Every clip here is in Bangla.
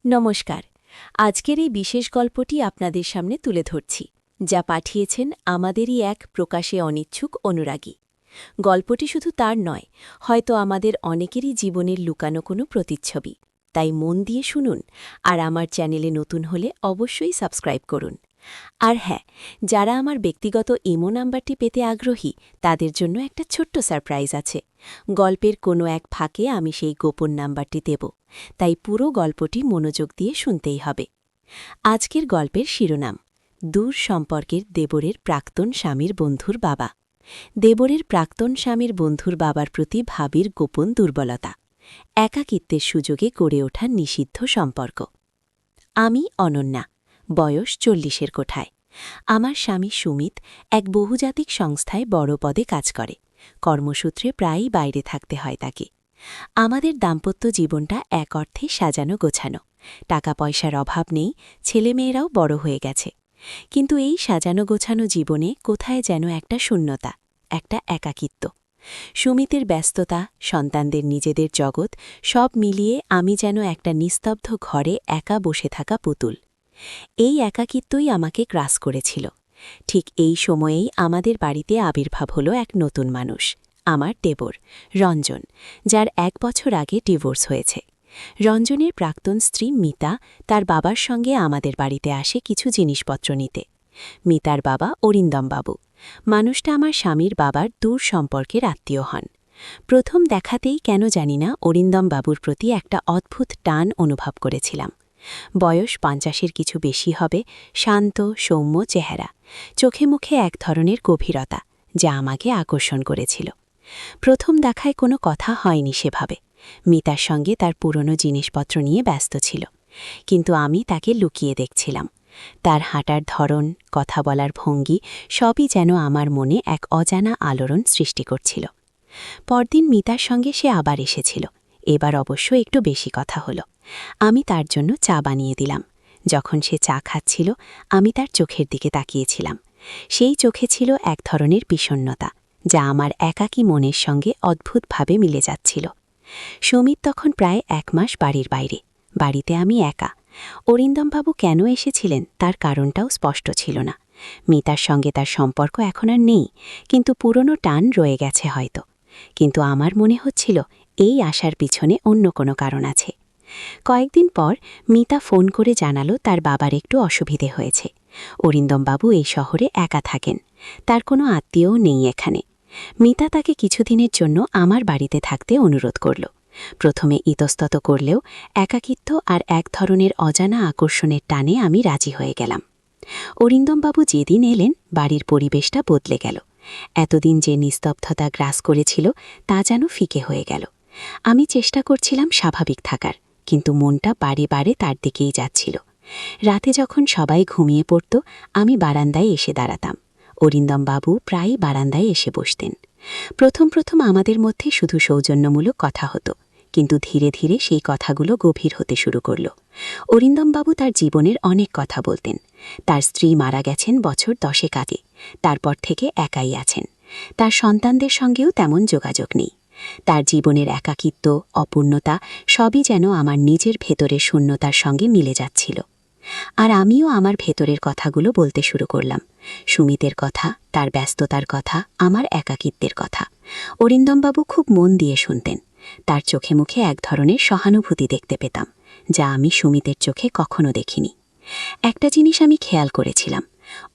নমস্কার। আজকের এই বিশেষ গল্পটি আপনাদের সামনে তুলে ধরছি, যা পাঠিয়েছেন আমাদেরই এক প্রকাশে অনিচ্ছুক অনুরাগী। গল্পটি শুধু তার নয়, হয়তো আমাদের অনেকেরই জীবনের লুকানো কোনো প্রতিচ্ছবি। তাই মন দিয়ে শুনুন, আর আমার চ্যানেলে নতুন হলে অবশ্যই সাবস্ক্রাইব করুন। আর হ্যাঁ, যারা আমার ব্যক্তিগত ইমো নাম্বারটি পেতে আগ্রহী, তাদের জন্য একটা ছোট্ট সারপ্রাইজ আছে। গল্পের কোনো এক ফাঁকে আমি সেই গোপন নাম্বারটি দেব, তাই পুরো গল্পটি মনোযোগ দিয়ে শুনতেই হবে। আজকের গল্পের শিরোনাম: দূর সম্পর্কের দেবরের প্রাক্তন স্বামীর বন্ধুর বাবা। দেবরের প্রাক্তন স্বামীর বন্ধুর বাবার প্রতি ভাবির গোপন দুর্বলতা, একাকিত্বের সুযোগে গড়ে ওঠা নিষিদ্ধ সম্পর্ক। আমি অনন্যা, বয়স 40-এর কোঠায়। আমার স্বামী সুমিত এক বহুজাতিক সংস্থায় বড় পদে কাজ করে। কর্মসূত্রে প্রায়ই বাইরে থাকতে হয় তাকে। আমাদের দাম্পত্য জীবনটা এক অর্থে সাজানো গোছানো। টাকা পয়সার অভাব নেই, ছেলেমেয়েরাও বড় হয়ে গেছে। কিন্তু এই সাজানো গোছানো জীবনে কোথায় যেন একটা শূন্যতা, একটা একাকিত্ব। সুমিতের ব্যস্ততা, সন্তানদের নিজেদের জগৎ, সব মিলিয়ে আমি যেন একটা নিস্তব্ধ ঘরে একা বসে থাকা পুতুল। এই একাকিত্বই আমাকে গ্রাস করেছিল। ঠিক এই সময়েই আমাদের বাড়িতে আবির্ভাব হলো এক নতুন মানুষ, আমার দেবর রঞ্জন, যার 1 বছর আগে ডিভোর্স হয়েছে। রঞ্জনের প্রাক্তন স্ত্রী মিতা তার বাবার সঙ্গে আমাদের বাড়িতে আসে কিছু জিনিসপত্র নিতে। মিতার বাবা অরিন্দমবাবু, মানুষটা আমার স্বামীর বাবার দূর সম্পর্কের আত্মীয় হন। প্রথম দেখাতেই কেন জানি না অরিন্দমবাবুর প্রতি একটা অদ্ভুত টান অনুভব করেছিলাম। বয়স 50-এর কিছু বেশি হবে, শান্ত সৌম্য চেহারা, চোখে মুখে এক ধরনের গভীরতা, যা আমাকে আকর্ষণ করেছিল। প্রথম দেখায় কোনো কথা হয়নি সেভাবে। মিতার সঙ্গে তার পুরনো জিনিসপত্র নিয়ে ব্যস্ত ছিল, কিন্তু আমি তাকে লুকিয়ে দেখছিলাম। তার হাঁটার ধরন, কথা বলার ভঙ্গি, সবই যেন আমার মনে এক অজানা আলোড়ন সৃষ্টি করছিল। পরদিন মিতার সঙ্গে সে আবার এসেছিল। এবার অবশ্য একটু বেশি কথা হলো। আমি তার জন্য চা বানিয়ে দিলাম। যখন সে চা খাচ্ছিল, আমি তার চোখের দিকে তাকিয়েছিলাম। সেই চোখে ছিল এক ধরনের বিষণ্ণতা, যা আমার একাকী মনের সঙ্গে অদ্ভুতভাবে মিলে যাচ্ছিল। সুমিত তখন প্রায় 1 মাস বাড়ির বাইরে। বাড়িতে আমি একা। অরিন্দমবাবু কেন এসেছিলেন তার কারণটাও স্পষ্ট ছিল না। মিতার সঙ্গে তার সম্পর্ক এখন আর নেই, কিন্তু পুরনো টান রয়ে গেছে হয়তো। কিন্তু আমার মনে হচ্ছিল এই আশার পিছনে অন্য কোনো কারণ আছে। কয়েকদিন পর মিতা ফোন করে জানালো তার বাবার একটু অসুবিধে হয়েছে। অরিন্দমবাবু এই শহরে একা থাকেন, তার কোনো আত্মীয়ও নেই এখানে। মিতা তাকে কিছুদিনের জন্য আমার বাড়িতে থাকতে অনুরোধ করল। প্রথমে ইতস্তত করলেও একাকিত্ব আর এক ধরনের অজানা আকর্ষণের টানে আমি রাজি হয়ে গেলাম। অরিন্দমবাবু যেদিন এলেন, বাড়ির পরিবেশটা বদলে গেল। এতদিন যে নিস্তব্ধতা গ্রাস করেছিল, তা যেন ফিকে হয়ে গেল। আমি চেষ্টা করছিলাম স্বাভাবিক থাকার, কিন্তু মনটা বারে বারে তার দিকেই যাচ্ছিল। রাতে যখন সবাই ঘুমিয়ে পড়ত, আমি বারান্দায় এসে দাঁড়াতাম। অরিন্দমবাবু প্রায়ই বারান্দায় এসে বসতেন। প্রথম প্রথম আমাদের মধ্যে শুধু সৌজন্যমূলক কথা হতো, কিন্তু ধীরে ধীরে সেই কথাগুলো গভীর হতে শুরু করল। অরিন্দমবাবু তার জীবনের অনেক কথা বলতেন। তার স্ত্রী মারা গেছেন বছর 10 আগে, তারপর থেকে একাই আছেন। তার সন্তানদের সঙ্গেও তেমন যোগাযোগ নেই। তার জীবনের একাকিত্ব, অপূর্ণতা সবই যেন আমার নিজের ভেতরের শূন্যতার সঙ্গে মিলে যাচ্ছিল। আর আমিও আমার ভেতরের কথাগুলো বলতে শুরু করলাম। সুমিতের কথা, তার ব্যস্ততার কথা, আমার একাকিত্বের কথা। অরিন্দমবাবু খুব মন দিয়ে শুনতেন। তার চোখে মুখে এক ধরনের সহানুভূতি দেখতে পেতাম, যা আমি সুমিতের চোখে কখনো দেখিনি। একটা জিনিস আমি খেয়াল করেছিলাম,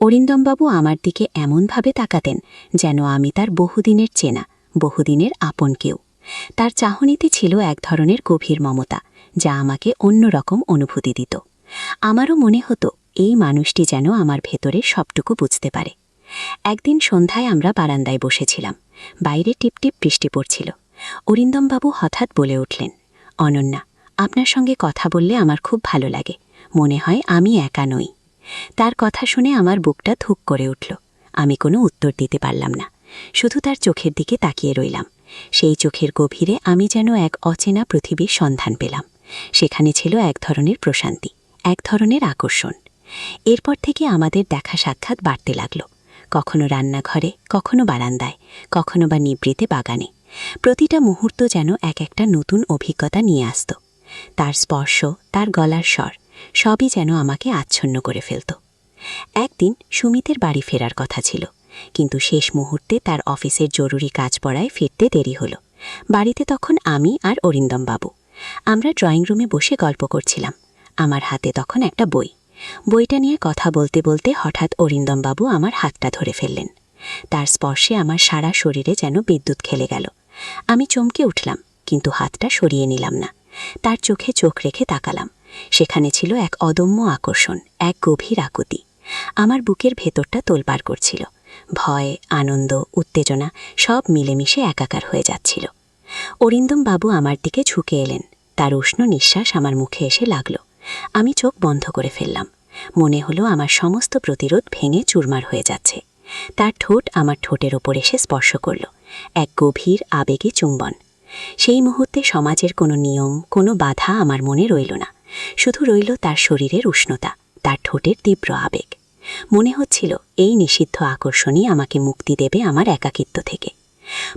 অরিন্দমবাবু আমার দিকে এমনভাবে তাকাতেন যেন আমি তার বহুদিনের চেনা, বহুদিনের আপন কেউ। তার চাহনিতে ছিল এক ধরনের গভীর মমতা, যা আমাকে অন্যরকম অনুভূতি দিত। আমারও মনে হতো এই মানুষটি যেন আমার ভেতরে সবটুকু বুঝতে পারে। একদিন সন্ধ্যায় আমরা বারান্দায় বসেছিলাম। বাইরে টিপটিপ বৃষ্টি পড়ছিল। অরিন্দমবাবু হঠাৎ বলে উঠলেন, অনন্যা, আপনার সঙ্গে কথা বললে আমার খুব ভালো লাগে। মনে হয় আমি একা নই। তার কথা শুনে আমার বুকটা ধুক করে উঠল। আমি কোনো উত্তর দিতে পারলাম না, শুধু তার চোখের দিকে তাকিয়ে রইলাম। সেই চোখের গভীরে আমি যেন এক অচেনা পৃথিবীর সন্ধান পেলাম। সেখানে ছিল এক ধরনের প্রশান্তি, এক ধরনের আকর্ষণ। এরপর থেকে আমাদের দেখা সাক্ষাৎ বাড়তে লাগল। কখনো রান্নাঘরে, কখনো বারান্দায়, কখনো বা নিবৃতে বাগানে। প্রতিটা মুহূর্ত যেন এক একটা নতুন অভিজ্ঞতা নিয়ে আসত। তার স্পর্শ, তার গলার স্বর সবই যেন আমাকে আচ্ছন্ন করে ফেলত। একদিন সুমিতের বাড়ি ফেরার কথা ছিল, কিন্তু শেষ মুহূর্তে তার অফিসের জরুরি কাজ পড়ায় ফিরতে দেরি হলো। বাড়িতে তখন আমি আর অরিন্দম বাবু। আমরা ড্রয়িং রুমে বসে গল্প করছিলাম। আমার হাতে তখন একটা বইটা নিয়ে কথা বলতে বলতে হঠাৎ অরিন্দম বাবু আমার হাতটা ধরে ফেললেন। তার স্পর্শে আমার সারা শরীরে যেন বিদ্যুৎ খেলে গেল। আমি চমকে উঠলাম, কিন্তু হাতটা সরিয়ে নিলাম না। তার চোখে চোখ রেখে তাকালাম। সেখানে ছিল এক অদম্য আকর্ষণ, এক গভীর আকুতি। আমার বুকের ভেতরটা তোলপাড় করছিল। ভয়, আনন্দ, উত্তেজনা সব মিলেমিশে একাকার হয়ে যাচ্ছিল। অরিন্দম বাবু আমার দিকে ঝুঁকে এলেন। তার উষ্ণ নিঃশ্বাস আমার মুখে এসে লাগল। আমি চোখ বন্ধ করে ফেললাম। মনে হলো আমার সমস্ত প্রতিরোধ ভেঙে চুরমার হয়ে যাচ্ছে। তার ঠোঁট আমার ঠোঁটের ওপর এসে স্পর্শ করল, এক গভীর আবেগী চুম্বন। সেই মুহূর্তে সমাজের কোনো নিয়ম, কোনো বাধা আমার মনে রইল না। শুধু রইল তার শরীরের উষ্ণতা, তার ঠোঁটের তীব্র আবেগ। মনে হচ্ছিল এই নিষিদ্ধ আকর্ষণই আমাকে মুক্তি দেবে আমার একাকিত্ব থেকে।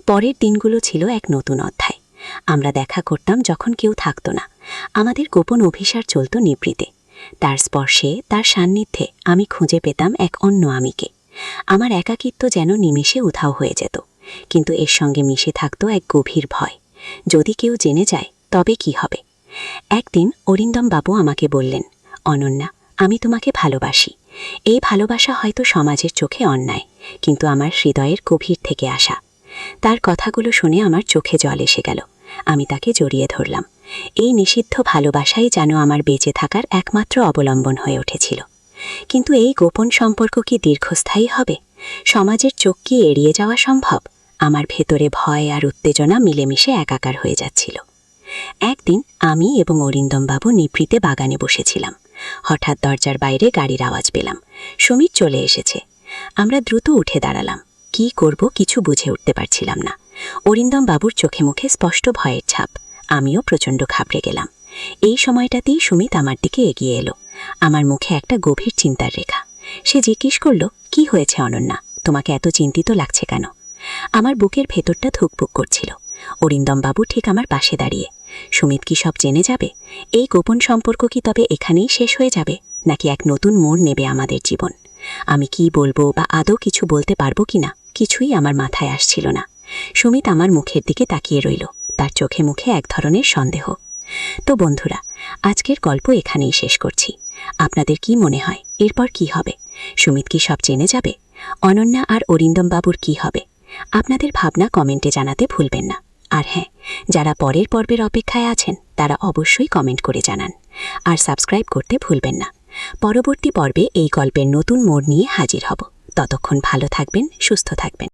পরের দিনগুলো ছিল এক নতুন অধ্যায়। আমরা দেখা করতাম যখন কেউ থাকতো না। আমাদের গোপন অভিসার চলত নিভৃতে। তার স্পর্শে, তার সান্নিধ্যে আমি খুঁজে পেতাম এক অন্য আমিকে। আমার একাকিত্ব যেন নিমেষে উধাও হয়ে যেত, কিন্তু এর সঙ্গে মিশে থাকত এক গভীর ভয়। যদি কেউ জেনে যায় তবে কি হবে? একদিন অরিন্দম বাবু আমাকে বললেন, অনন্যা, আমি তোমাকে ভালোবাসি। এই ভালোবাসা হয়তো সমাজের চোখে অন্যায়, কিন্তু আমার হৃদয়ের গভীর থেকে আসা। তার কথাগুলো শুনে আমার চোখে জল এসে গেল। আমি তাকে জড়িয়ে ধরলাম। এই নিষিদ্ধ ভালোবাসাই যেন আমার বেঁচে থাকার একমাত্র অবলম্বন হয়ে উঠেছিল। কিন্তু এই গোপন সম্পর্ক কি দীর্ঘস্থায়ী হবে? সমাজের চোখ কি এড়িয়ে যাওয়া সম্ভব? আমার ভেতরে ভয় আর উত্তেজনা মিলেমিশে একাকার হয়ে যাচ্ছিল। একদিন আমি এবং অরিন্দম বাবু নিভৃতে বাগানে বসেছিলাম। হঠাৎ দরজার বাইরে গাড়ির আওয়াজ পেলাম। সুমিত চলে এসেছে। আমরা দ্রুত উঠে দাঁড়ালাম। কি করব কিছু বুঝে উঠতে পারছিলাম না। অরিন্দম বাবুর চোখে মুখে স্পষ্ট ভয়ের ছাপ। আমিও প্রচণ্ড ঘাবড়ে গেলাম। এই সময়টাতেই সুমিত আমার দিকে এগিয়ে এলো। আমার মুখে একটা গভীর চিন্তার রেখা। সে জিজ্ঞেস করল, কি হয়েছে অনন্যা? তোমাকে এত চিন্তিত লাগছে কেন? আমার বুকের ভেতরটা ধুকপুক করছিল। অরিন্দম বাবু ঠিক আমার পাশে দাঁড়িয়ে। সুমিত কি সব জেনে যাবে? এই গোপন সম্পর্ক কি তবে এখানেই শেষ হয়ে যাবে, নাকি এক নতুন মোড় নেবে আমাদের জীবন? আমি কি বলবো বা আদৌ কিছু বলতে পারবো কিনা কিছুই আমার মাথায় আসছিল না। সুমিত আমার মুখের দিকে তাকিয়ে রইল, তার চোখে মুখে এক ধরনের সন্দেহ। তো বন্ধুরা, আজকের গল্প এখানেই শেষ করছি। আপনাদের কি মনে হয় এরপর কি হবে? সুমিত কি সব জেনে যাবে? অনন্যা আর অরিন্দম বাবুর কি হবে? আপনাদের ভাবনা কমেন্টে জানাতে ভুলবেন না। আর হ্যাঁ, যারা পরের পর্বের অপেক্ষায় আছেন তারা অবশ্যই কমেন্ট করে জানান। আর সাবস্ক্রাইব করতে ভুলবেন না। পরবর্তী পর্বে এই গল্পের নতুন মোড় নিয়ে হাজির হব। ততক্ষণ ভালো থাকবেন, সুস্থ থাকবেন।